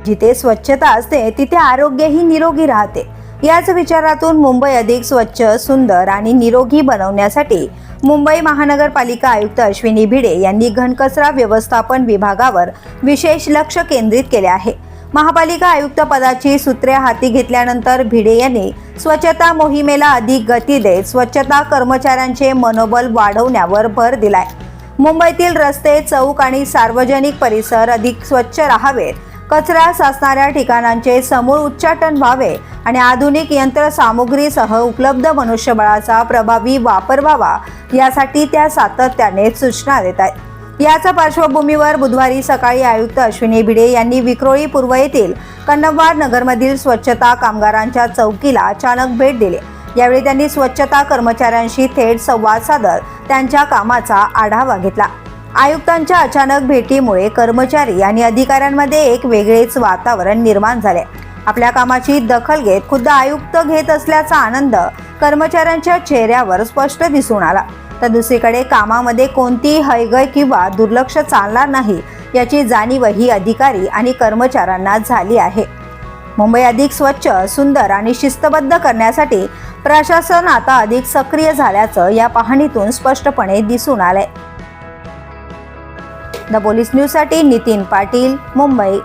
जिथे स्वच्छता असते तिथे आरोग्यही निरोगी राहते. याच विचारातून मुंबई अधिक स्वच्छ, सुंदर आणि निरोगी बनवण्यासाठी मुंबई महानगरपालिका आयुक्त अश्विनी भिडे यांनी घनकचरा व्यवस्थापन विभागावर विशेष लक्ष केंद्रित केले आहे. महापालिका आयुक्त पदाची सूत्रे हाती घेतल्यानंतर भिडे यांनी स्वच्छता मोहिमेला अधिक गती देत स्वच्छता कर्मचाऱ्यांचे मनोबल वाढवण्यावर भर दिलाय. मुंबईतील रस्ते, चौक आणि सार्वजनिक परिसर अधिक स्वच्छ राहावेत, कचरा साचणाऱ्या ठिकाणांचे समूळ उच्चाटन व्हावे आणि आधुनिक यंत्रसामुग्रीसह उपलब्ध मनुष्यबळाचा प्रभावी वापर व्हावा, यासाठी त्या सातत्याने सूचना देत आहेत. याच्या पार्श्वभूमीवर बुधवारी सकाळी आयुक्त अश्विनी भिडे यांनी विक्रोळी पूर्व येथील कन्नमवार नगरमधील स्वच्छता कामगारांच्या चौकीला अचानक भेट दिली. यावेळी त्यांनी स्वच्छता कर्मचाऱ्यांशी थेट संवाद साधत त्यांच्या कामाचा आढावा घेतला. आयुक्तांच्या अचानक भेटीमुळे कर्मचारी आणि अधिकाऱ्यांमध्ये एक वेगळेच वातावरण निर्माण झाले. आपल्या कामाची दखल घेत खुद्द आयुक्त घेत असल्याचा आनंद कर्मचाऱ्यांच्या चेहऱ्यावर स्पष्ट दिसून आला. तर दुसरीकडे कामामध्ये कोणतीही हयगय किंवा दुर्लक्ष चालणार नाही याची जाणीवही अधिकारी आणि कर्मचाऱ्यांना झाली आहे. मुंबई अधिक स्वच्छ, सुंदर आणि शिस्तबद्ध करण्यासाठी प्रशासन आता अधिक सक्रिय झाल्याचं या पाहणीतून स्पष्टपणे दिसून आलंय. द पोलीस न्यूजसाठी नितीन पाटील, मुंबई.